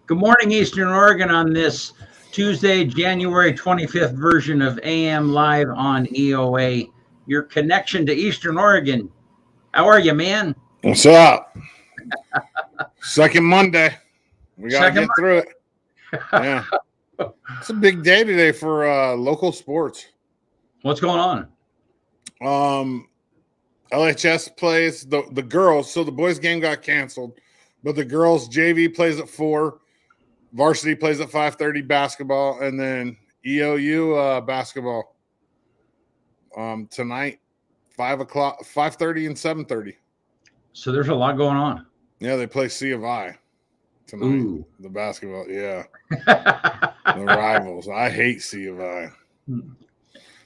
Good morning, Eastern Oregon, on this Tuesday, January 25th version of AM Live on EOA. Your connection to Eastern Oregon. How are you, man? What's up? Second Monday. We got to get through it. Yeah. It's a big day today for local sports. What's going on? LHS plays the girls. So the boys game got canceled, but the girls JV plays at 4. Varsity plays at 5:30 basketball, and then EOU basketball tonight, 5:30 and 7:30. So there's a lot going on. Yeah, they play C of I tonight. Ooh. The basketball, yeah. The rivals. I hate C of I.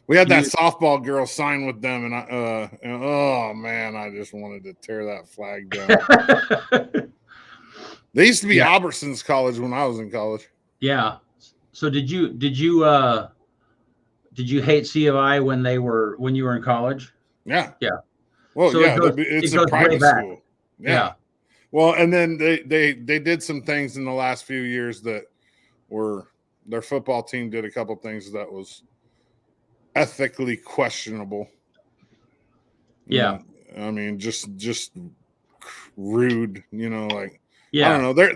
We had that softball girl sign with them, and oh man, I just wanted to tear that flag down. They used to be Albertson's college when I was in college. Yeah. So did you hate C of I when you were in college? Yeah. Yeah. Well, so yeah, it's a private school. Yeah. Well, and then they did some things in the last few years that were their football team did a couple things that was ethically questionable. Yeah. I mean, just rude, like. Yeah. I don't know.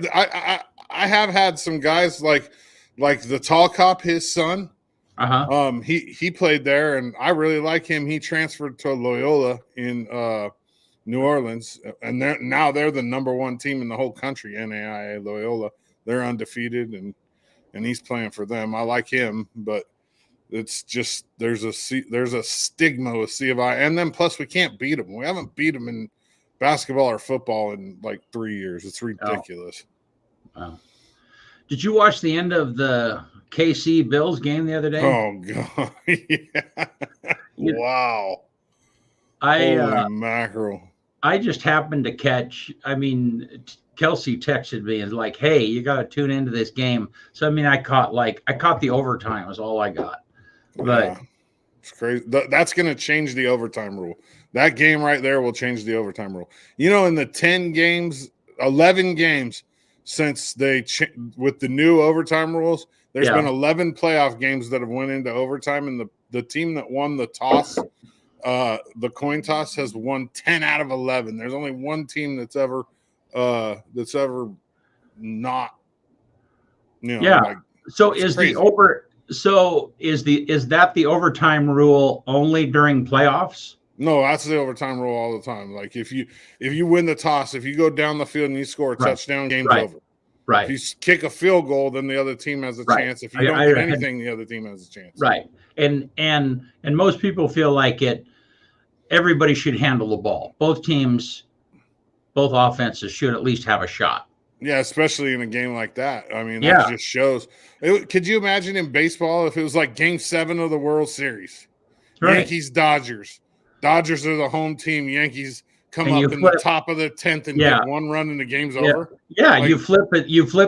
I have had some guys like the tall cop, his son. Uh-huh. He played there, and I really like him. He transferred to Loyola in New Orleans, and they're the number 1 team in the whole country. NAIA Loyola. They're undefeated, and he's playing for them. I like him, but it's just there's a stigma with C of I, and then plus we can't beat them. We haven't beat them in basketball or football in like 3 years. It's ridiculous. Oh. Wow. Did you watch the end of the KC Bills game the other day? Oh God. Yeah. Wow. Holy mackerel. I just happened to catch, Kelsey texted me and like, hey, you got to tune into this game. So, I caught the overtime was all I got. But yeah. It's crazy. That's going to change the overtime rule. That game right there will change the overtime rule. In the 11 games since with the new overtime rules, there's been 11 playoff games that have went into overtime, and the team that won the toss, the coin toss, has won 10 out of 11. There's only one team that's ever not. So is crazy. Is that the overtime rule only during playoffs? No, that's the overtime rule all the time. Like if you win the toss, if you go down the field and you score a touchdown, game's over. Right. If you kick a field goal, then the other team has a chance. If you don't get anything, the other team has a chance. Right. And most people feel like everybody should handle the ball. Both teams, both offenses should at least have a shot. Yeah, especially in a game like that. That just shows. Could you imagine in baseball if it was like Game 7 of the World Series? Right. Yankees, Dodgers. Dodgers are the home team. Yankees come up in the top of the 10th and get one run and the game's over. Yeah, you flip it,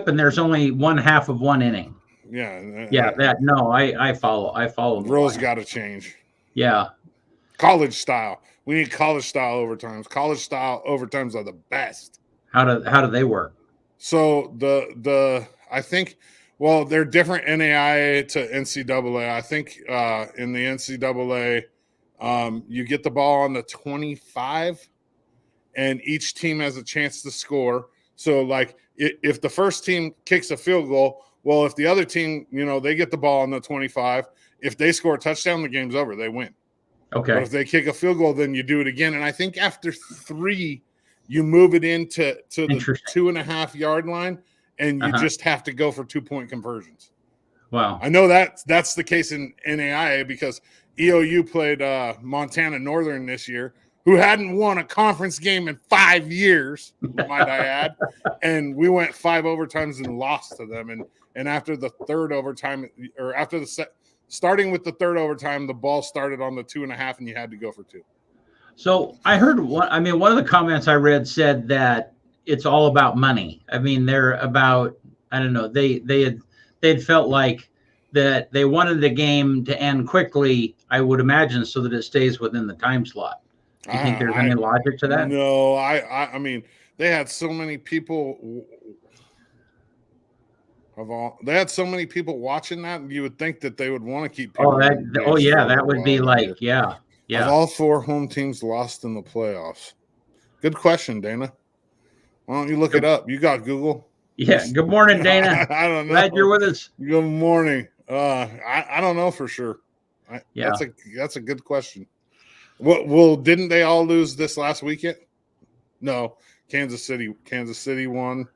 and there's only one half of one inning. Yeah. I follow. The rules got to change. Yeah. College style. We need college style overtimes. College style overtimes are the best. How do they work? So I think they're different NAIA to NCAA. I think in the NCAA you get the ball on the 25 and each team has a chance to score. So like if the first team kicks a field goal, well, if the other team, they get the ball on the 25, if they score a touchdown, the game's over. They win. Okay. But if they kick a field goal, then you do it again. And I think after 3, you move it into the 2.5 yard line, and you just have to go for 2-point conversions. Wow. I know that's the case in NAIA because EOU played Montana Northern this year, who hadn't won a conference game in 5 years, might I add. And we went 5 overtimes and lost to them. And after the third overtime, or after starting with the third overtime, the ball started on the 2.5, and you had to go for 2. So I heard one of the comments I read said that it's all about money. They're about, I don't know, they'd felt like that they wanted the game to end quickly, I would imagine, so that it stays within the time slot. Do you think there's any logic to that? No, I mean, they had so many people of all. They had so many people watching that, and you would think that they would want to keep people. Oh, that would be like, yeah. Of all 4 home teams lost in the playoffs. Good question, Dana. Why don't you look it up? You got Google? Yeah. Good morning, Dana. I don't know. Glad you're with us. Good morning. I don't know for sure. That's a good question. Well, didn't they all lose this last weekend? No, Kansas City won.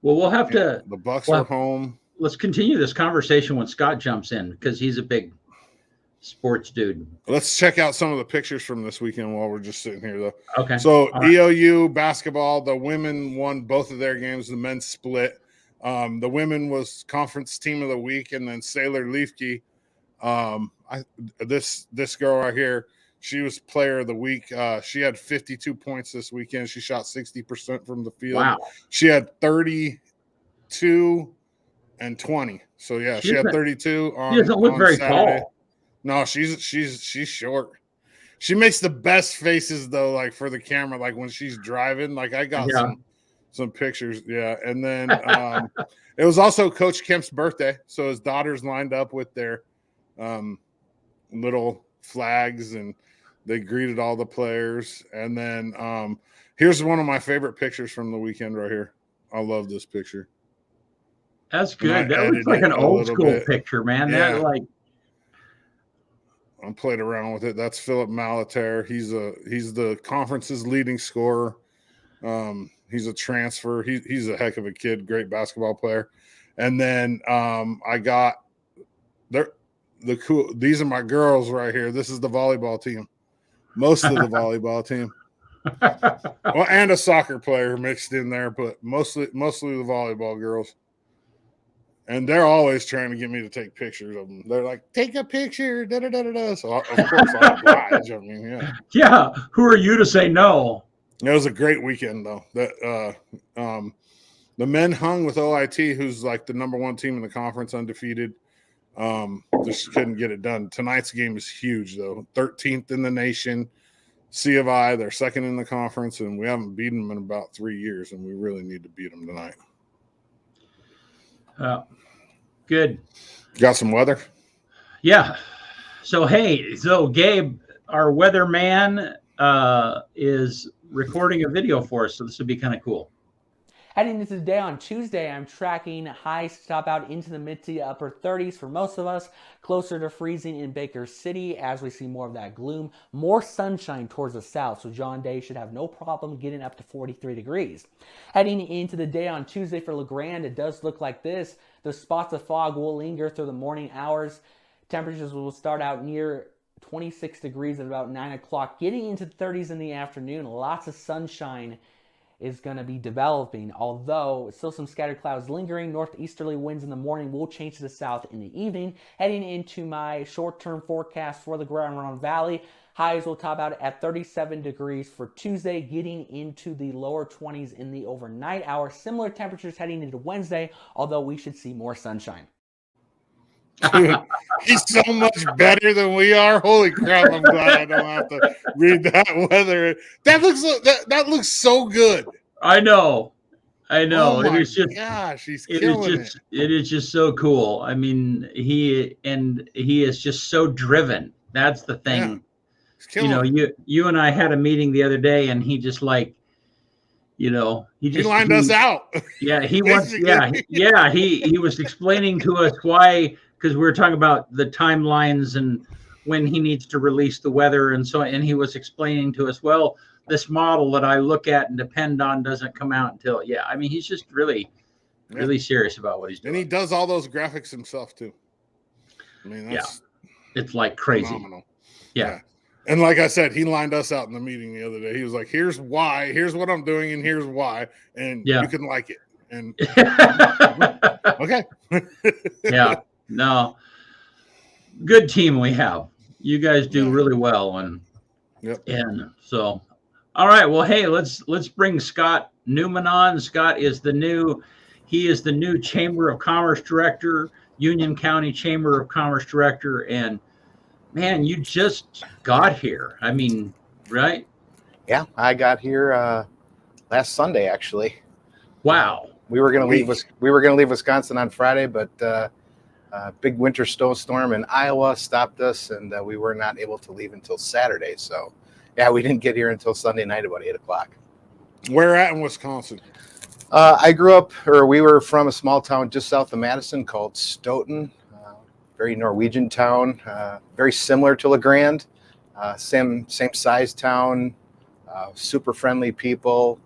Well, we'll have to. The Bucks were home. Let's continue this conversation when Scott jumps in because he's a big sports dude. Let's check out some of the pictures from this weekend while we're just sitting here, though. Okay. So EOU basketball, the women won both of their games. The men split. The women was conference team of the week, and then Sailor Leafke. This girl right here, she was player of the week. She had 52 points this weekend. She shot 60% from the field. Wow. She had 32 and 20. So yeah, she had 32 on. She doesn't look very Saturday. tall. No, she's short. She makes the best faces though, like for the camera, like when she's driving. Like I got some pictures. Yeah. And then it was also Coach Kemp's birthday. So his daughters lined up with their little flags and they greeted all the players. And then here's one of my favorite pictures from the weekend right here. I love this picture. That's good. That looks like an old school picture, man. Yeah. That like I played around with it. That's Philip Malater. He's the conference's leading scorer. He's a transfer. He's a heck of a kid, great basketball player. And then I got the cool. These are my girls right here. This is the volleyball team. Most of the volleyball team. Well, and a soccer player mixed in there, but mostly the volleyball girls. And they're always trying to get me to take pictures of them. They're like, take a picture, da-da-da-da-da. So, of course, I oblige. I mean, yeah. Yeah, who are you to say no? It was a great weekend, though. The men hung with OIT, who's like the number 1 team in the conference, undefeated. Just couldn't get it done. Tonight's game is huge, though. 13th in the nation. C of I, they're second in the conference, and we haven't beaten them in about 3 years, and we really need to beat them tonight. Good. Got some weather? Yeah. So Gabe, our weatherman, is recording a video for us, so this would be kind of cool. Heading into the day on Tuesday, I'm tracking highs to top out into the mid to upper 30s for most of us, closer to freezing in Baker City as we see more of that gloom, more sunshine towards the south, so John Day should have no problem getting up to 43 degrees. Heading into the day on Tuesday for LeGrand, it does look like this. The spots of fog will linger through the morning hours. Temperatures will start out near 26 degrees at about 9 o'clock, getting into the 30s in the afternoon. Lots of sunshine is going to be developing, although still some scattered clouds lingering. Northeasterly winds in the morning will change to the south in the evening. Heading into my short-term forecast for the Grand Ronde Valley, highs will top out at 37 degrees for Tuesday, getting into the lower 20s in the overnight hour. Similar temperatures heading into Wednesday, although we should see more sunshine. Dude, he's so much better than we are. Holy crap, I'm glad I don't have to read that weather. That looks so good. I know. Oh it is just gosh, he's killing it. It is just so cool. I mean, he is just so driven. That's the thing. Yeah, you and I had a meeting the other day, and he just like, he lined us out. Yeah, he was. Yeah, he was explaining to us why. Because we were talking about the timelines and when he needs to release the weather and so on. And he was explaining to us, well, this model that I look at and depend on doesn't come out until, he's just really serious about what he's doing. And he does all those graphics himself too. I mean, it's like crazy. Phenomenal. Yeah. And like I said, he lined us out in the meeting the other day. He was like, here's why, here's what I'm doing, and here's why. And you can like it. And okay. Yeah. No, good team we have. You guys do really well, and so, all right. Well, hey, let's bring Scott Newman on. Scott is the new Chamber of Commerce director, Union County Chamber of Commerce director, and man, you just got here. I mean, right? Yeah, I got here last Sunday, actually. Wow. We were going to leave. We were going to leave Wisconsin on Friday, but big winter snowstorm in Iowa stopped us, and we were not able to leave until Saturday. So, yeah, we didn't get here until Sunday night about 8:00. Where at in Wisconsin? We were from a small town just south of Madison called Stoughton, very Norwegian town, very similar to LeGrand, same size town, super friendly people.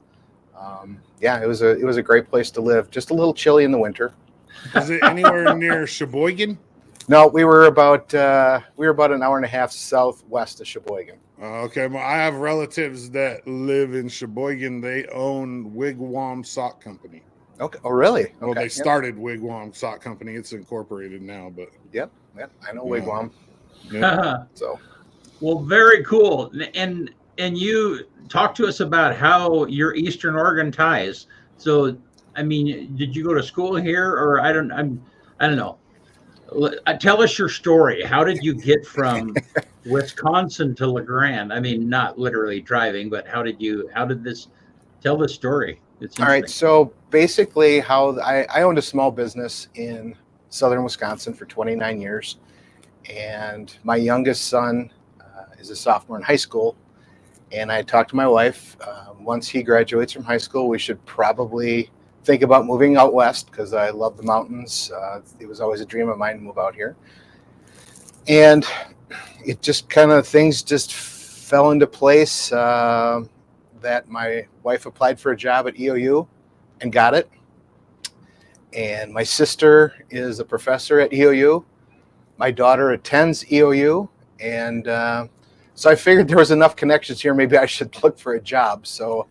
It was a great place to live. Just a little chilly in the winter. Is it anywhere near Sheboygan? No, we were about an hour and a half southwest of Sheboygan. Okay, well, I have relatives that live in Sheboygan. They own Wigwam Sock Company. Okay. Oh, really? Okay. Well, they started Wigwam Sock Company. It's incorporated now, but Yep. I know Wigwam. Yeah. So, well, very cool. And you talk to us about how your Eastern Oregon ties. So, I mean, did you go to school here, or I don't know. Tell us your story. How did you get from Wisconsin to LeGrand? I mean, not literally driving, but how did this tell the story? All right. So basically how I owned a small business in southern Wisconsin for 29 years. And my youngest son is a sophomore in high school. And I talked to my wife, once he graduates from high school, we should probably think about moving out west because I love the mountains. It was always a dream of mine to move out here. And it just things just fell into place that my wife applied for a job at EOU and got it. And my sister is a professor at EOU. My daughter attends EOU. And so I figured there was enough connections here. Maybe I should look for a job. So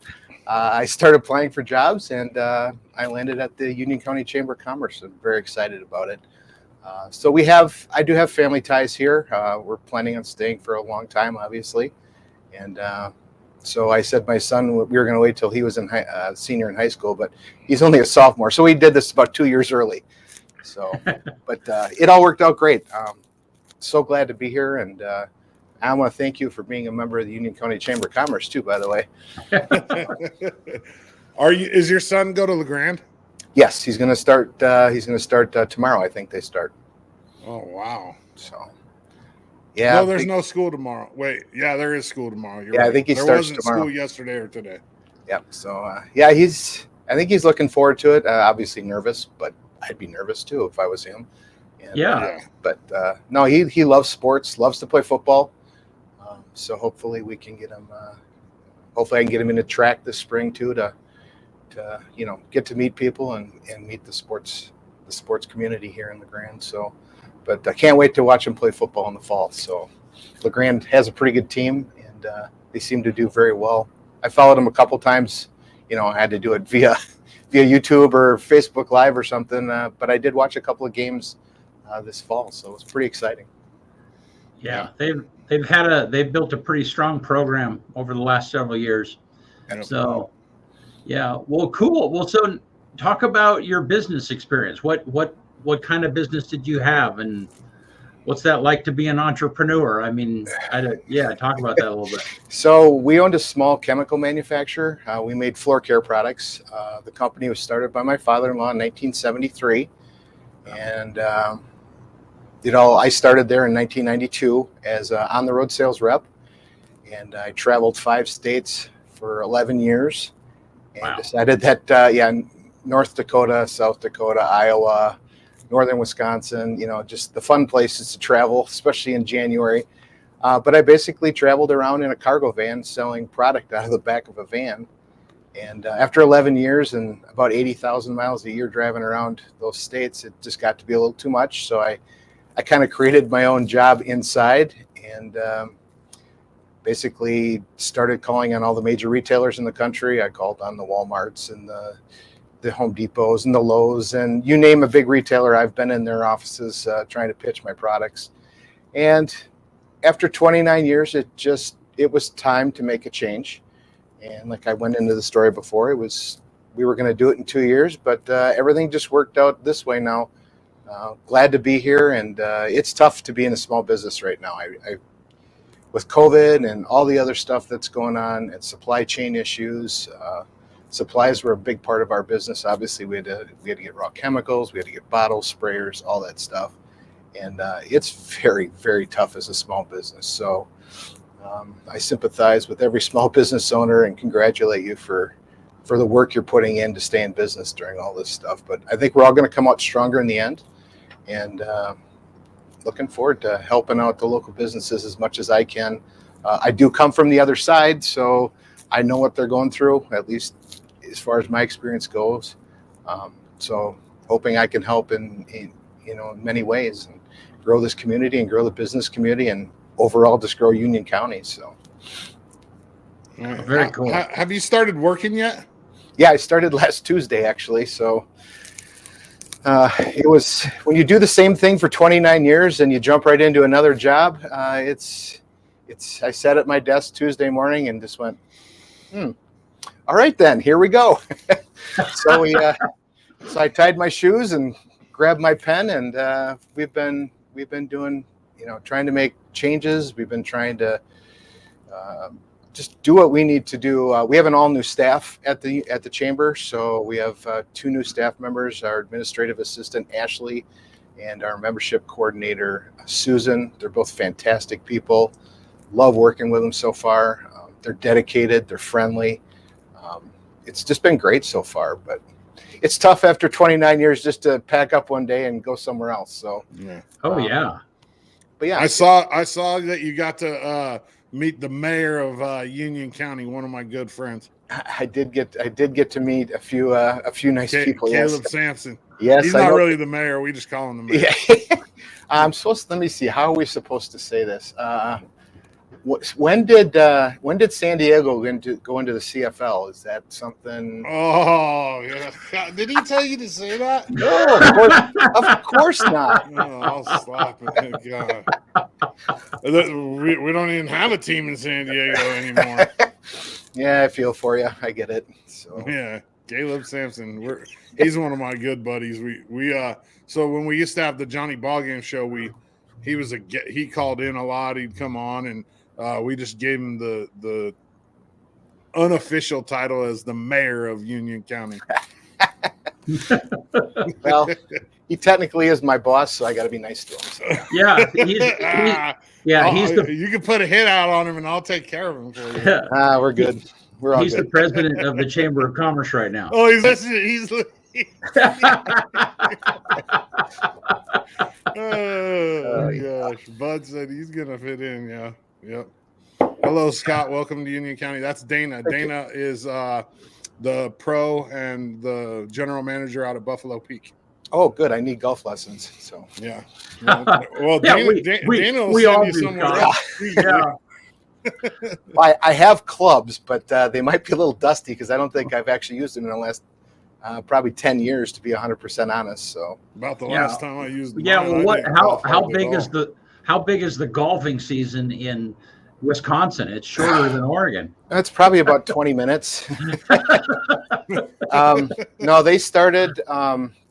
I started applying for jobs, and I landed at the Union County Chamber of Commerce. I'm very excited about it. So I do have family ties here. We're planning on staying for a long time, obviously. And so I said my son, we were going to wait till he was senior in high school, but he's only a sophomore. So we did this about 2 years early. So, but it all worked out great. So glad to be here, and I want to thank you for being a member of the Union County Chamber of Commerce too, by the way. Is your son go to LeGrand? Yes, he's going to start. Tomorrow. I think they start. Oh wow! So, yeah. No, there's no school tomorrow. Wait, yeah, there is school tomorrow. You're right. I think he there starts wasn't tomorrow. School yesterday or today. Yep. So, I think he's looking forward to it. Obviously nervous, but I'd be nervous too if I was him. And, but no, he loves sports, loves to play football. So hopefully we can get him. Hopefully I can get him into track this spring too to get to meet people and meet the sports community here in LeGrand. So, but I can't wait to watch him play football in the fall. So LeGrand has a pretty good team, and they seem to do very well. I followed him a couple times. I had to do it via YouTube or Facebook Live or something. But I did watch a couple of games this fall, so it's pretty exciting. Yeah, they've built a pretty strong program over the last several years. So, yeah, well, cool. Well, so talk about your business experience. What kind of business did you have, and what's that like to be an entrepreneur? I mean, talk about that a little bit. So we owned a small chemical manufacturer. We made floor care products. The company was started by my father-in-law in 1973, and I started there in 1992 as an on-the-road sales rep, and I traveled 5 states for 11 years, and decided that, North Dakota, South Dakota, Iowa, northern Wisconsin, just the fun places to travel, especially in January. But I basically traveled around in a cargo van selling product out of the back of a van. And after 11 years and about 80,000 miles a year driving around those states, it just got to be a little too much. So I kind of created my own job inside, and basically started calling on all the major retailers in the country. I called on the Walmarts and the Home Depots and the Lowe's, and you name a big retailer, I've been in their offices trying to pitch my products. And after 29 years, it was time to make a change. And like I went into the story before, we were going to do it in 2 years, but everything just worked out this way now. Glad to be here, and it's tough to be in a small business right now. With COVID and all the other stuff that's going on and supply chain issues, supplies were a big part of our business. Obviously, we had to get raw chemicals, we had to get bottles, sprayers, all that stuff, and it's very, very tough as a small business. So I sympathize with every small business owner and congratulate you for the work you're putting in to stay in business during all this stuff. But I think we're all going to come out stronger in the end, and looking forward to helping out the local businesses as much as I can. I do come from the other side, so I know what they're going through, at least as far as my experience goes. So hoping I can help in many ways and grow this community and grow the business community and overall just grow Union County. So very cool. Have you started working yet? Yeah, I started last Tuesday actually. So it was, when you do the same thing for 29 years and you jump right into another job, I sat at my desk Tuesday morning and just went, all right then, here we go. So I tied my shoes and grabbed my pen, and we've been doing, trying to make changes. We've been trying to just do what we need to do. We have an all new staff at the chamber, so we have 2 new staff members: our administrative assistant Ashley and our membership coordinator Susan. They're both fantastic people. Love working with them so far. They're dedicated. They're friendly. It's just been great so far, but it's tough after 29 years just to pack up one day and go somewhere else. So, yeah. Oh yeah. But yeah, I saw that you got to meet the mayor of Union County, one of my good friends. I did get to meet a few nice people. Caleb Yes. Sampson. Yes, he's not really the mayor. We just call him the mayor. Yeah. Let me see. How are we supposed to say this? When did San Diego go into the CFL? Is that something? Oh, yeah. Did he tell you to say that? No, of course not. Oh, I'll slap him. God. We don't even have a team in San Diego anymore. Yeah, I feel for you. I get it. So yeah, Caleb Sampson. He's one of my good buddies. So when we used to have the Johnny Ballgame show, he called in a lot. He'd come on, and we just gave him the unofficial title as the mayor of Union County. Well, he technically is my boss, so I got to be nice to him. So. Yeah, you can put a hit out on him, and I'll take care of him for you. We're good. We're all he's good. the president of the Chamber of Commerce right now. Oh, he's listening. Oh gosh, Bud said he's gonna fit in. Yeah, yep. Hello, Scott. Welcome to Union County. That's Dana. Dana is the pro and the general manager out of Buffalo Peak. Oh, good. I need golf lessons. So yeah. Well, Yeah, Dana will we send all you do, somewhere Scott. else. Yeah. I have clubs, but they might be a little dusty because I don't think I've actually used them in the last probably 10 years, to be 100% honest. So about the last time I used them. Yeah. Well, how big is the golfing season in Wisconsin? It's shorter than Oregon. that's probably about 20 minutes. No, they started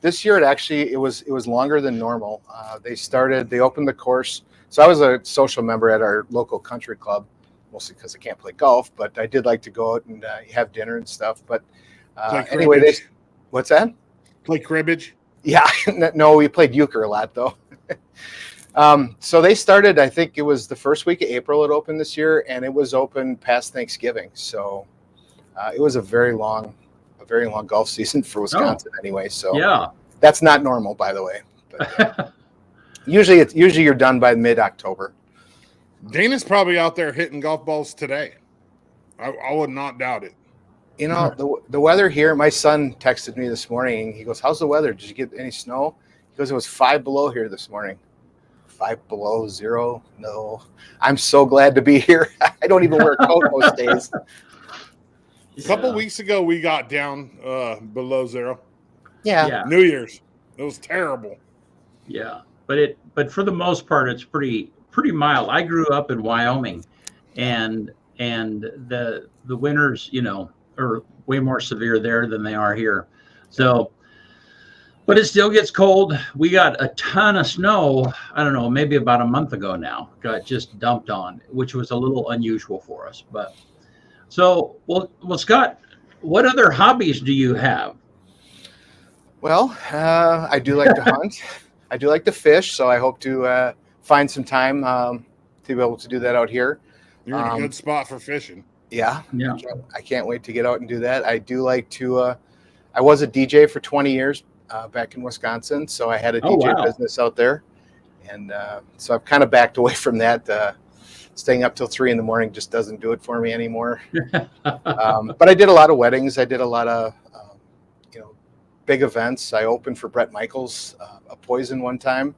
this year. It was longer than normal. They opened the course. So I was a social member at our local country club, mostly because I can't play golf, but I did like to go out and have dinner and stuff. But anyway, what's that? Play cribbage? Yeah, no, we played euchre a lot though. So they started, I think it was the first week of April it opened this year, and it was open past Thanksgiving. So it was a very long golf season for Wisconsin anyway. So Yeah. that's not normal, by the way. But, usually you're done by mid-October. Dana's probably out there hitting golf balls today. I would not doubt it. You know, the weather here, my son texted me this morning. He goes, "How's the weather? Did you get any snow?" He goes, "It was 5 below here this morning." 5 below, 0. No, I'm so glad to be here. I don't even wear a coat most days. A couple weeks ago, we got down below 0. Yeah. New Year's. It was terrible. Yeah. But for the most part, it's pretty mild. I grew up in Wyoming, and the winters, are way more severe there than they are here. So, but it still gets cold. We got a ton of snow. I don't know, maybe about a month ago now. Got just dumped on, which was a little unusual for us. But well, Scott, what other hobbies do you have? Well, I do like to hunt. I do like to fish, so I hope to find some time to be able to do that out here. You're in a good spot for fishing. Yeah, Yeah. I can't wait to get out and do that. I do like to. I was a DJ for 20 years back in Wisconsin, so I had a DJ business out there, and so I've kind of backed away from that. Staying up till 3 a.m. just doesn't do it for me anymore. But I did a lot of weddings. I did a lot of big events. I opened for Bret Michaels, a Poison one time,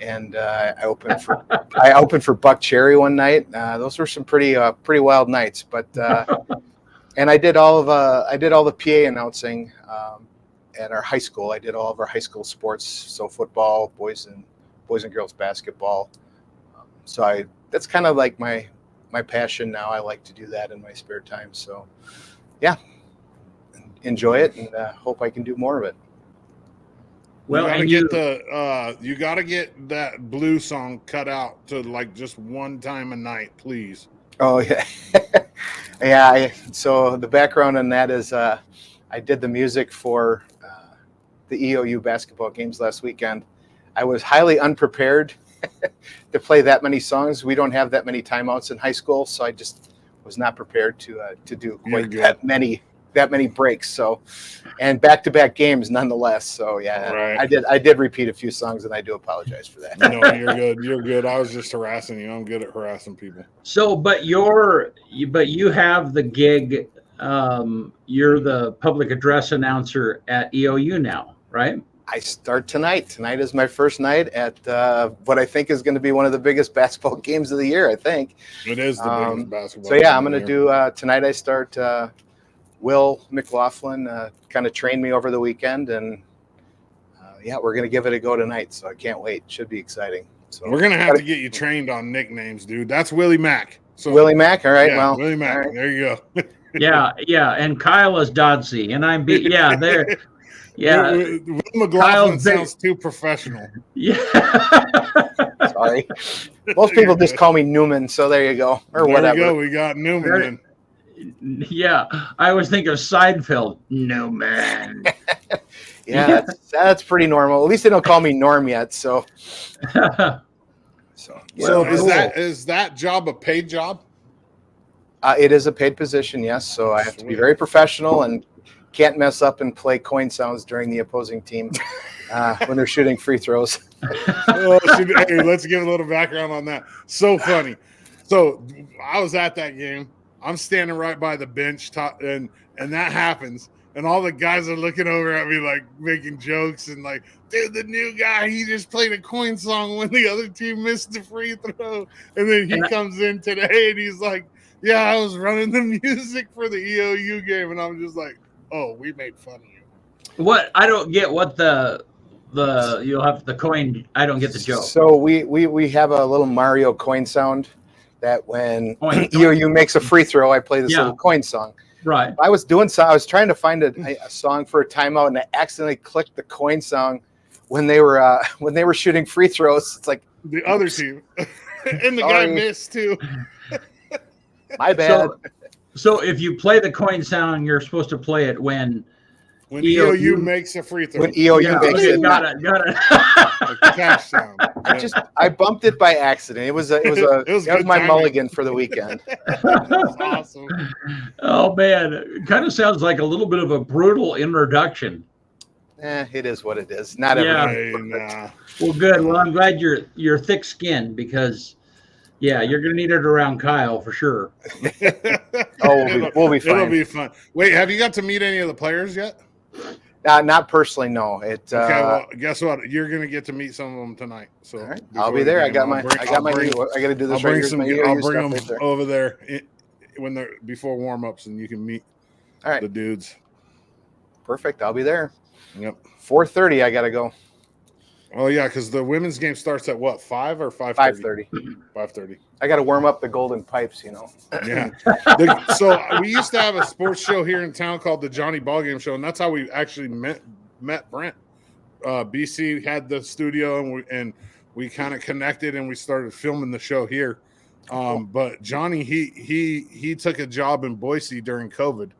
and I opened for Buck Cherry one night. Those were some pretty wild nights. But and I did all the PA announcing at our high school. I did all of our high school sports, so football, boys and girls basketball. So that's kind of like my passion now. I like to do that in my spare time. So yeah, enjoy it, and hope I can do more of it. Well, you gotta get that blue song cut out to like just one time a night, please. Oh yeah. Yeah. So the background on that is I did the music for the EOU basketball games last weekend. I was highly unprepared to play that many songs. We don't have that many timeouts in high school, so I just was not prepared to do quite that many breaks. So, and back-to-back games nonetheless. So yeah, right. I did repeat a few songs, and I do apologize for that. No, you're good. You're good. I was just harassing you. I'm good at harassing people. So, but you have the gig. You're the public address announcer at EOU now, right? I start tonight. Tonight is my first night at what I think is going to be one of the biggest basketball games of the year. I think it is the biggest basketball. So yeah, I'm going to do tonight. I start. Will McLaughlin kind of trained me over the weekend, and yeah, we're going to give it a go tonight. So I can't wait. Should be exciting. So we're going to have to get you trained on nicknames, dude. That's Willie Mack. So Willie Mack. All right. Yeah, well, Willie Mack. Right. There you go. Yeah. And Kyle is Dodsey, and I'm there. Yeah. Will McLaughlin sounds too professional. Yeah. Sorry. Most people just call me Newman, so there you go. Or there whatever. We go. We got Newman. Yeah, I always think of Seinfeld. Newman. Yeah, that's pretty normal. At least they don't call me Norm yet. So is that job a paid job? It is a paid position, yes. So I have to be very professional and can't mess up and play coin sounds during the opposing team when they're shooting free throws. Hey, let's give a little background on that. So funny. So I was at that game. I'm standing right by the bench, and that happens. And all the guys are looking over at me, like making jokes and like, dude, the new guy, he just played a coin song when the other team missed the free throw. And then he comes in today and he's like, yeah, I was running the music for the EOU game. And I'm just like, oh, we made fun of you. What? I don't get what you'll have the coin. I don't get the joke. So we have a little Mario coin sound that when EOU makes a free throw, I play this little coin song. Right. I was trying to find a song for a timeout, and I accidentally clicked the coin song when they were shooting free throws. It's like the other team, and the guy missed too. My bad. So if you play the coin sound, you're supposed to play it when EOU makes a free throw. When EOU makes it. Got it. Like cash sound. I bumped it by accident. It was my mulligan for the weekend. That's awesome. Oh man, it kind of sounds like a little bit of a brutal introduction. It is what it is. Not everything. Nah. Well, good. Well, I'm glad you're thick-skinned because, yeah, you're gonna need it around Kyle for sure. We'll be fine. It'll be fun. Wait, have you got to meet any of the players yet? Not personally, no. Okay, well, guess what? You're gonna get to meet some of them tonight. So all right, I'll be there. I got to do this. I'll bring them over there before warm-ups, and you can meet the dudes. Perfect. I'll be there. Yep. 4:30. I gotta go. Oh yeah, because the women's game starts at what, 5 or 5:30? 5:30. I got to warm up the golden pipes, Yeah. So we used to have a sports show here in town called the Johnny Ballgame Show, and that's how we actually met Brent. BC had the studio, and we kind of connected, and we started filming the show here. But Johnny, he took a job in Boise during COVID,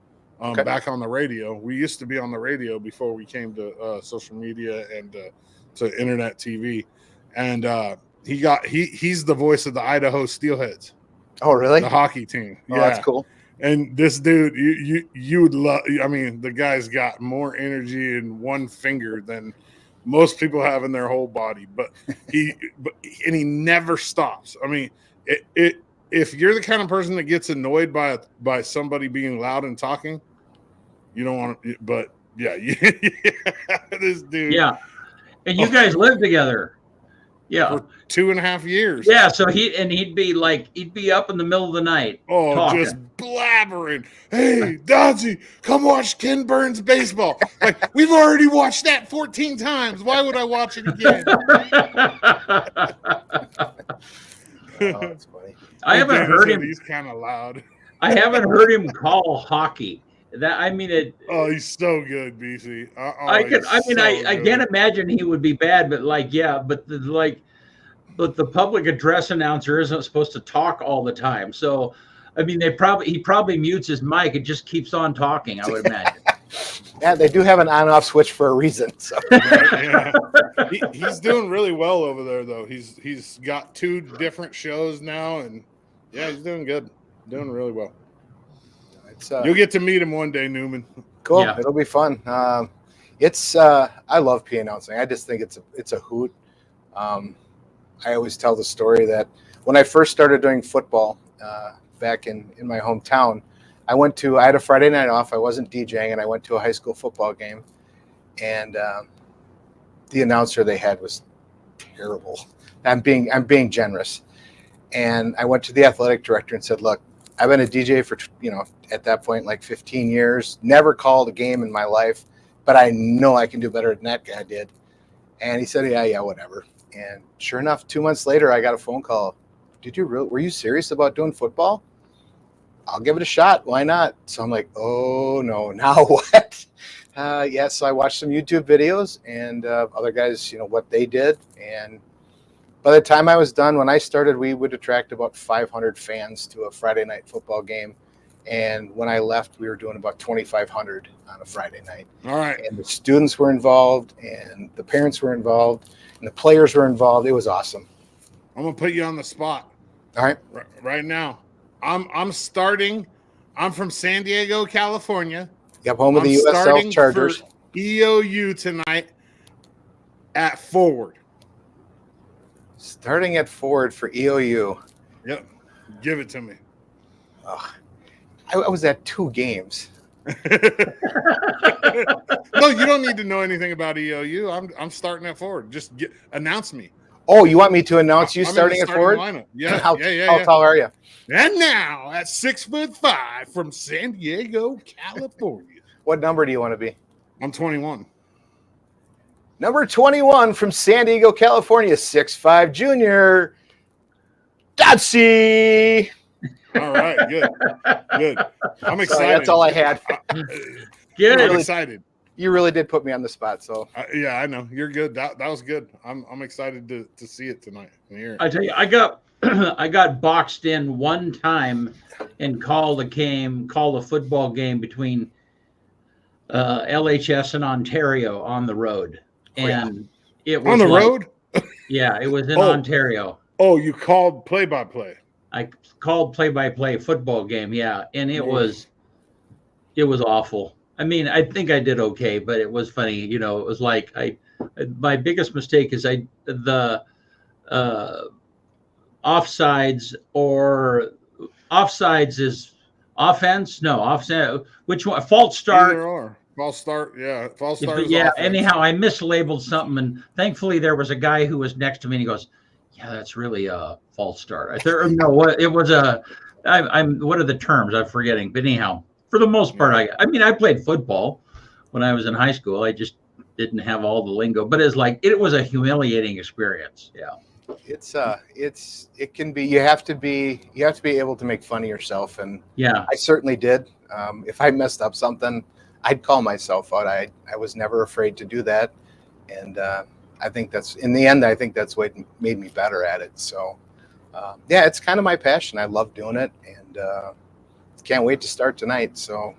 Okay. back on the radio. We used to be on the radio before we came to social media and to internet TV. And he's the voice of the Idaho Steelheads, Oh, really? the hockey team. Oh, Yeah. that's cool. And this dude, you would love. I mean, the guy's got more energy in one finger than most people have in their whole body. But he never stops. I mean, if you're the kind of person that gets annoyed by somebody being loud and talking, you don't want to. But yeah, this dude. Yeah, and you guys live together. Yeah, for 2.5 years. Yeah, so he'd be up in the middle of the night. Oh, talking. Just blabbering. Hey, Dodgy, come watch Ken Burns baseball. Like, we've already watched that 14 times. Why would I watch it again? Oh, that's funny. I haven't heard him. He's kind of loud. I haven't heard him call hockey. He's so good, BC. I can't imagine he would be bad, but but the public address announcer isn't supposed to talk all the time. So, I mean, he probably mutes his mic and just keeps on talking, I would imagine. Yeah, they do have an on-off switch for a reason. So. Yeah. He's doing really well over there, though. He's got 2 different shows now, and yeah, he's doing good, doing really well. You'll get to meet him one day, Newman. Cool. Yeah. It'll be fun. I love PA announcing. I just think it's a hoot. I always tell the story that when I first started doing football back in my hometown, I had a Friday night off. I wasn't DJing, and I went to a high school football game, and the announcer they had was terrible. I'm being generous, and I went to the athletic director and said, "Look, I've been a DJ for at that point like 15 years. Never called a game in my life, but I know I can do better than that guy did." And he said, "Yeah, whatever." And sure enough, 2 months later, I got a phone call. Were you serious about doing football? I'll give it a shot. Why not? So I'm like, oh no, now what? So I watched some YouTube videos and other guys, what they did. And by the time I was done, when I started, we would attract about 500 fans to a Friday night football game. And when I left, we were doing about 2,500 on a Friday night. All right. And the students were involved, and the parents were involved, and the players were involved. It was awesome. I'm gonna put you on the spot. All right. Right now, I'm starting. I'm from San Diego, California. Yep, home of the USL Chargers. For EOU tonight at forward. Starting at forward for EOU. Yep. Give it to me. I was at 2 games. No, you don't need to know anything about EOU. I'm starting at forward. Just announce me. Oh, you want me to announce you starting at forward? Lineup. Yeah. How yeah. tall are you? And now at 6'5" from San Diego, California. What number do you want to be? I'm 21. Number 21 from San Diego, California, 6'5" junior, Dotsy. All right, good. I'm excited. Sorry, that's all I had. Good. I'm excited. You really did put me on the spot. So yeah, I know you're good. That was good. I'm excited to see it tonight and hear it. I tell you, I got boxed in one time and called a football game between LHS and Ontario on the road, and it was on the road. Yeah, it was in Ontario. Oh, you called play-by-play. I called play-by-play football game. Yeah, and it was awful. I mean, I think I did okay, but it was funny. It was like my biggest mistake is the offsides is offense. No, offside. Which one? False start. Either or. False start. Yeah, false start. Yeah. Anyhow, I mislabeled something, and thankfully there was a guy who was next to me, and he goes, "Yeah, that's really a false start." I said, "No, what? It was a. I'm. What are the terms? I'm forgetting." But anyhow. For the most part, I played football when I was in high school. I just didn't have all the lingo, but it was a humiliating experience. Yeah, it can be. You have to be able to make fun of yourself, and yeah, I certainly did. If I messed up something, I'd call myself out. I was never afraid to do that, and I think that's in the end. I think that's what made me better at it. So, it's kind of my passion. I love doing it, and. Can't wait to start tonight. So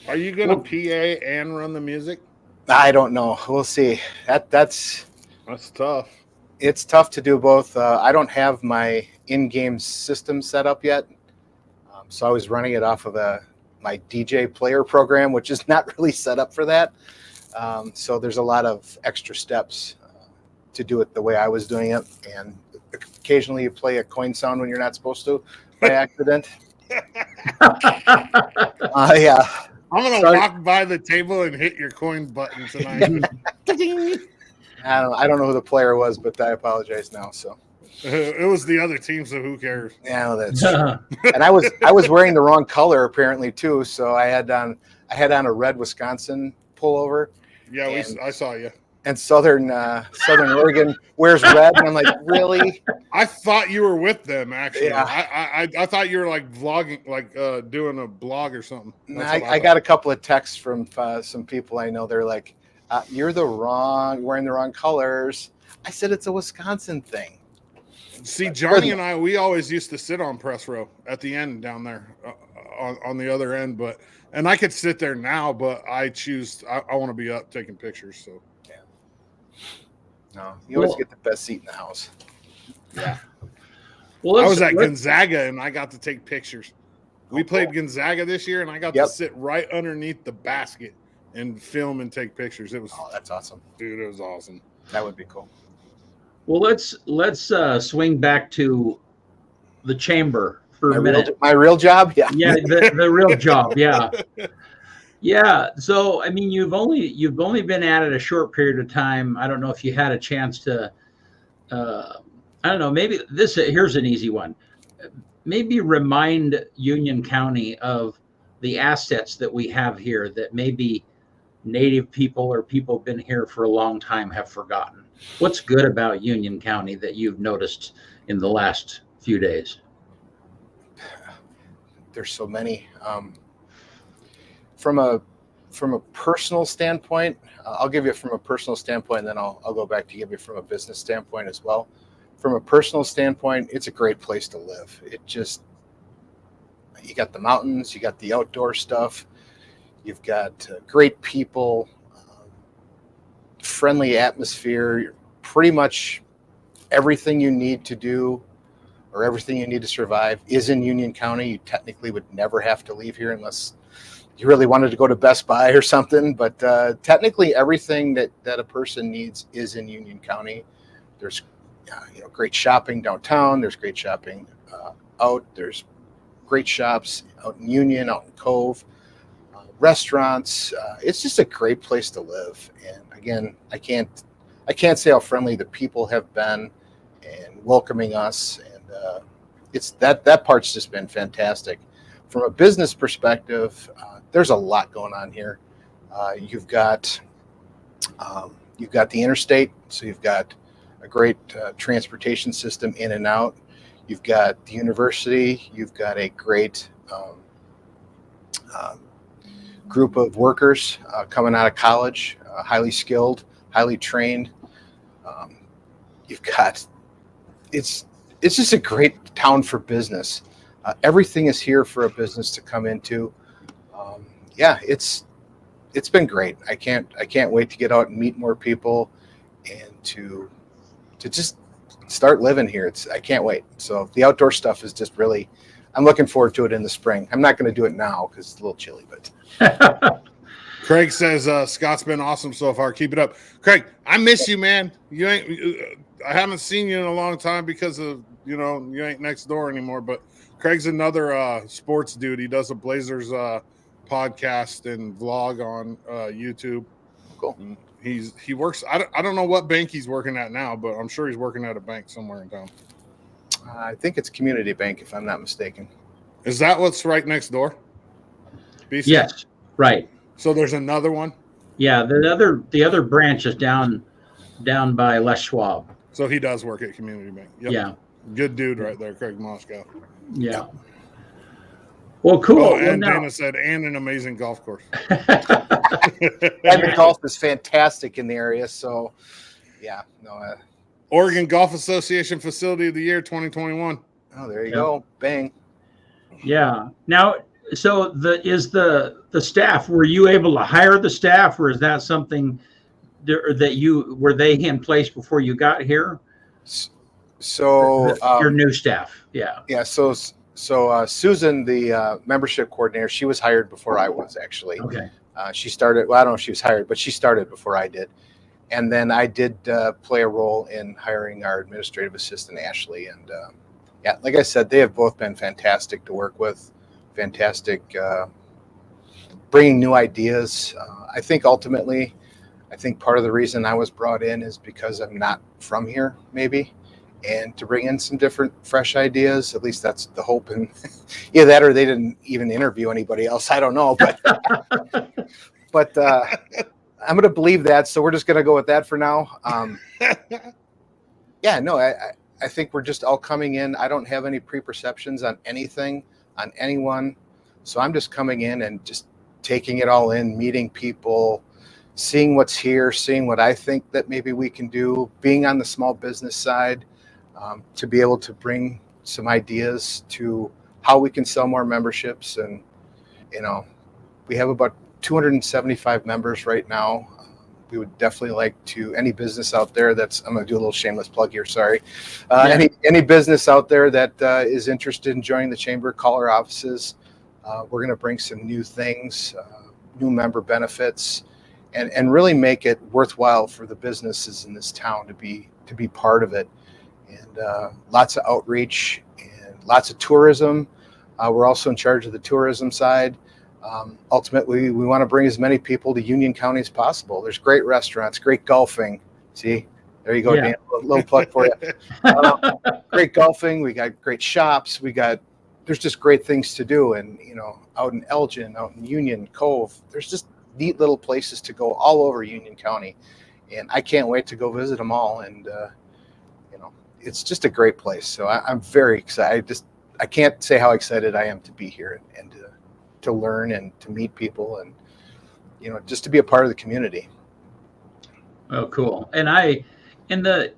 Are you gonna PA and run the music? I don't know. We'll see. That's tough. It's tough to do both. I don't have my in-game system set up yet, so I was running it off of my DJ player program, which is not really set up for that. So there's a lot of extra steps to do it the way I was doing it, and occasionally you play a coin sound when you're not supposed to by accident. Yeah. I'm gonna walk by the table and hit your coin button tonight. I don't know who the player was, but I apologize now. So it was the other team, so who cares? Yeah, that's true. And I was wearing the wrong color apparently too. So I had on a red Wisconsin pullover. Yeah, I saw you. And Southern Oregon wears red, and I'm like, really? I thought you were with them actually. Yeah. I thought you were like vlogging, like doing a blog or something. I got a couple of texts from some people I know. They're like, "You're wearing the wrong colors." I said it's a Wisconsin thing. See, Johnny and I, we always used to sit on press row at the end down there on the other end, and I could sit there now, but I want to be up taking pictures. So yeah, no, you always get the best seat in the house. Yeah. Well, I was at Gonzaga and I got to take pictures. We played Gonzaga this year, and I got to sit right underneath the basket and film and take pictures. It was that's awesome, dude. It was awesome. That would be cool. Well, let's swing back to the chamber for a minute. My real job, yeah. Yeah, the real job, yeah. Yeah. So I mean, you've only been at it a short period of time. I don't know if you had a chance to. I don't know. Maybe here's an easy one. Maybe remind Union County of the assets that we have here that maybe native people or people who've been here for a long time have forgotten. What's good about Union County that you've noticed in the last few days? There's so many. From a personal standpoint, I'll give you from a personal standpoint, and then I'll go back to give you from a business standpoint as well. From a personal standpoint, it's a great place to live. You got the mountains, you got the outdoor stuff, you've got great people, friendly atmosphere. Pretty much everything you need to do or everything you need to survive is in Union County. You technically would never have to leave here unless you really wanted to go to Best Buy or something. But technically everything that a person needs is in Union County. There's great shopping downtown. There's great shopping out. There's great shops out in Union, out in Cove, restaurants. It's just a great place to live. And again, I can't say how friendly the people have been and welcoming us. And it's that part's just been fantastic. From a business perspective, there's a lot going on here. You've got the interstate, so you've got a great transportation system in and out. You've got the university. You've got a great group of workers coming out of college, highly skilled, highly trained. You've got it's just a great town for business. Everything is here for a business to come into. It's been great. I can't wait to get out and meet more people and to just start living here. I can't wait. So the outdoor stuff is just really, I'm looking forward to it in the spring. I'm not going to do it now because it's a little chilly, but. Craig says, Scott's been awesome so far. Keep it up. Craig, I miss you, man. I haven't seen you in a long time because of, you ain't next door anymore, but Craig's another sports dude. He does a Blazers podcast and vlog on YouTube. Cool. He works. I don't know what bank he's working at now, but I'm sure he's working at a bank somewhere in town. I think it's Community Bank, if I'm not mistaken. Is that what's right next door? BC? Yes, right. So there's another one. Yeah, the other branch is down by Les Schwab. So he does work at Community Bank. Yep. Yeah, good dude right there, Craig Moskow. Yeah. Well, cool. Oh, and well, Dana said, and an amazing golf course. And the golf is fantastic in the area. So, yeah. No. Oregon Golf Association Facility of the Year 2021. Oh, there you go. Bang. Yeah. Now, So the staff, were you able to hire the staff, or is that something that you were they in place before you got here? So Your new staff, yeah. yeah, so Susan, the membership coordinator, she was hired before I was actually. Okay. She started. Well, I don't know if she was hired, but she started before I did. And then I did play a role in hiring our administrative assistant, Ashley. And yeah, like I said, they have both been fantastic to work with, fantastic bringing new ideas. I think ultimately, part of the reason I was brought in is because I'm not from here, maybe, and to bring in some different, fresh ideas. At least that's the hope. And either that or they didn't even interview anybody else. I don't know, but I'm going to believe that. So we're just going to go with that for now. Yeah, no, I think we're just all coming in. I don't have any preperceptions on anything, on anyone. So I'm just coming in and just taking it all in, meeting people, seeing what's here, seeing what I think that maybe we can do, being on the small business side, to be able to bring some ideas to how we can sell more memberships. And, we have about 275 members right now. We would definitely like to, any business out there that's, I'm going to do a little shameless plug here, sorry. Any business out there that is interested in joining the chamber, call our offices. We're going to bring some new things, new member benefits, and really make it worthwhile for the businesses in this town to be part of it. And lots of outreach and lots of tourism. We're also in charge of the tourism side. Ultimately, we want to bring as many people to Union County as possible. There's great restaurants, great golfing. See, there you go, Dan. A little plug for you. Great golfing. We got great shops. There's just great things to do. And, out in Elgin, out in Union Cove, there's just neat little places to go all over Union County. And I can't wait to go visit them all. And, it's just a great place. So I'm very excited. I can't say how excited I am to be here and to learn and to meet people and, just to be a part of the community. Oh, cool. And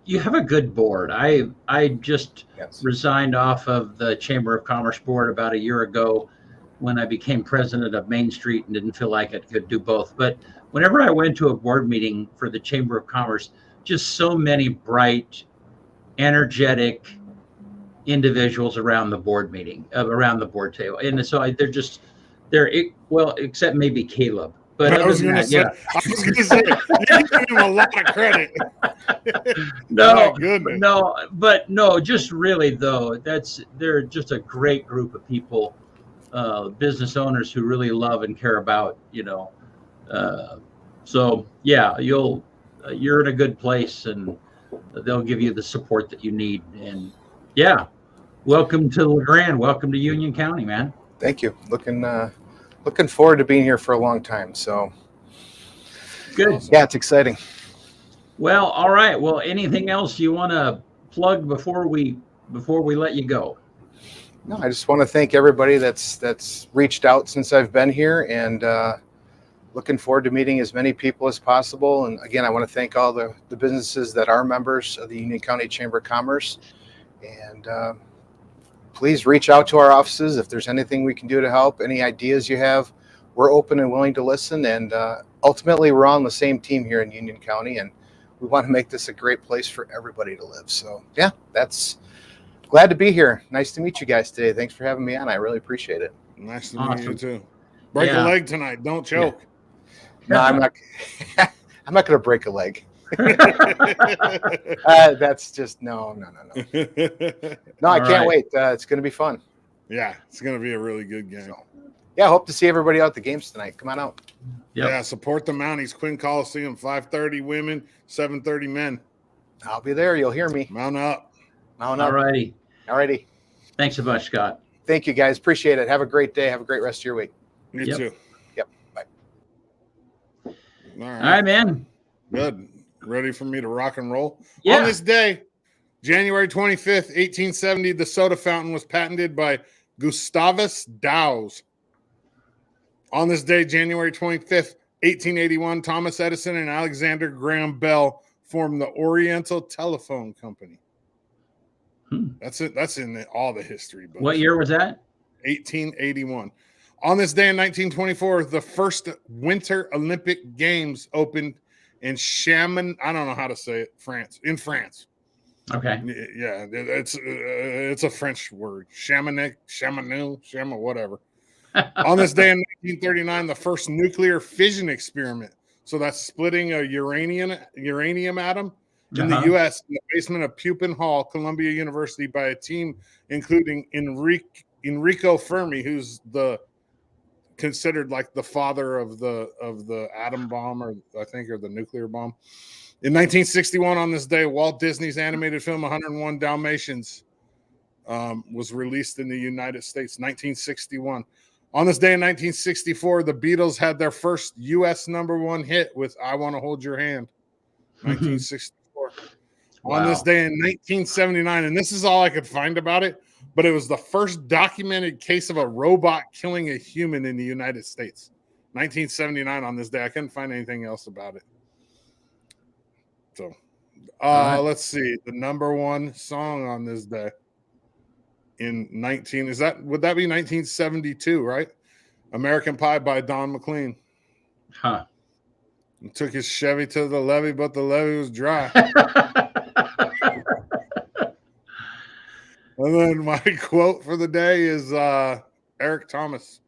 you have a good board. I just resigned off of the Chamber of Commerce board about a year ago when I became president of Main Street and didn't feel like I could do both. But whenever I went to a board meeting for the Chamber of Commerce, just so many bright, energetic individuals around the board meeting, around the board table. And so except maybe Caleb. But I was going to say, you're giving him a lot of credit. No, just really though, they're just a great group of people, business owners who really love and care about, so yeah, you're in a good place and they'll give you the support that you need. And yeah, welcome to LeGrand. Welcome to Union County, man. Thank you. Looking forward to being here for a long time. So good. Yeah, it's exciting. Well, all right. Well, anything else you want to plug before we let you go? No, I just want to thank everybody that's reached out since I've been here, and looking forward to meeting as many people as possible. And again, I want to thank all the businesses that are members of the Union County Chamber of Commerce. And please reach out to our offices if there's anything we can do to help. Any ideas you have, we're open and willing to listen. And ultimately, we're on the same team here in Union County, and we want to make this a great place for everybody to live. So yeah, glad to be here. Nice to meet you guys today. Thanks for having me on. I really appreciate it. Nice to meet you too. Break a leg tonight. Don't choke. Yeah. No, I'm not. I'm not going to break a leg. That's just no. No, I can't wait. It's going to be fun. Yeah, it's going to be a really good game. So, yeah, hope to see everybody out at the games tonight. Come on out. Yep. Yeah, support the Mounties. Quinn Coliseum, 5:30 women, 7:30 men. I'll be there. You'll hear me. Mount up. Mount up. All righty. Thanks a bunch, Scott. Thank you, guys. Appreciate it. Have a great day. Have a great rest of your week. You too. Yep. Bye. All right, man. Good. Ready for me to rock and roll? Yeah. On this day, January 25th, 1870, the soda fountain was patented by Gustavus Dawes. On this day, January 25th, 1881, Thomas Edison and Alexander Graham Bell formed the Oriental Telephone Company. That's it. That's in all the history books. What year was that? 1881. On this day in 1924, the first Winter Olympic Games opened in Chamonix. I don't know how to say it. In France. Okay. Yeah, it's a French word. Chamonix, whatever. On this day in 1939, the first nuclear fission experiment. So that's splitting a uranium atom in the U.S. in the basement of Pupin Hall, Columbia University, by a team including Enrico Fermi, who's considered like the father of the atom bomb, or the nuclear bomb. In 1961, on this day, Walt Disney's animated film 101 Dalmatians was released in the United States. 1961. On this day in 1964, the Beatles had their first U.S. #1 hit with "I Want to Hold Your Hand." 1964. Wow. On this day in 1979, and this is all I could find about it, but it was the first documented case of a robot killing a human in the United States. 1979 on this day. I couldn't find anything else about it. So, let's see. The #1 song on this day in would that be 1972, right? American Pie by Don McLean. Huh. He took his Chevy to the levee, but the levee was dry. And then my quote for the day is Eric Thomas.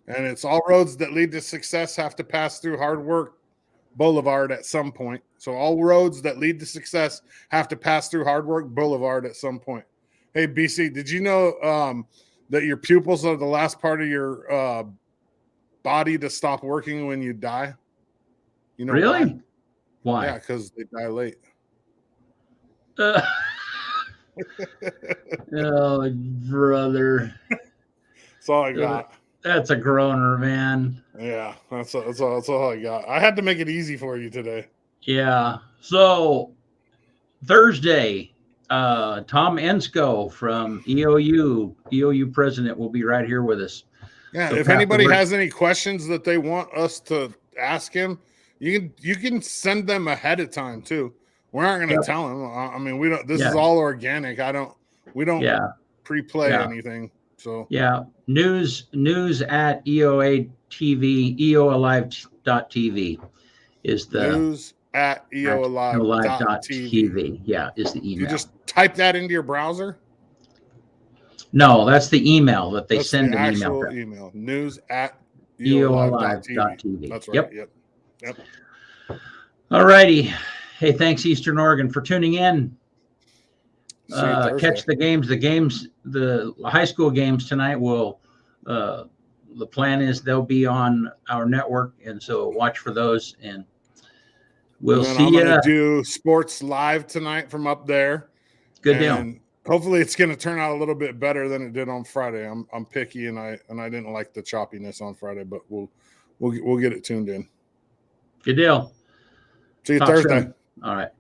And it's all roads that lead to success have to pass through hard work boulevard at some point. So all roads that lead to success have to pass through hard work boulevard at some point. Hey, BC, did you know that your pupils are the last part of your body to stop working when you die? You know really? Why? Yeah, because they die late. Oh, brother. That's all I got. That's a groaner, man. Yeah, that's all I got. I had to make it easy for you today. Yeah. So Thursday, Tom Ensko from EOU president, will be right here with us. Yeah, so if anybody has any questions that they want us to ask him, you can send them ahead of time too. We're not going to tell him. I mean, we don't. This is all organic. We don't pre-play anything. So news at EOA TV, EOAlive.tv is the news at EOAlive.tv. Yeah, is the email. You just type that into your browser. No, that's the email that they send an email. Email news at EOAlive.tv. That's right. Yep. All righty. Hey, thanks Eastern Oregon for tuning in. Catch the games. The high school games tonight will. The plan is they'll be on our network, and so watch for those. And we'll see you. I'm going to do sports live tonight from up there. Good deal. Hopefully, it's going to turn out a little bit better than it did on Friday. I'm picky, and I didn't like the choppiness on Friday, but we'll get it tuned in. Good deal. See you Thursday. Soon. All right.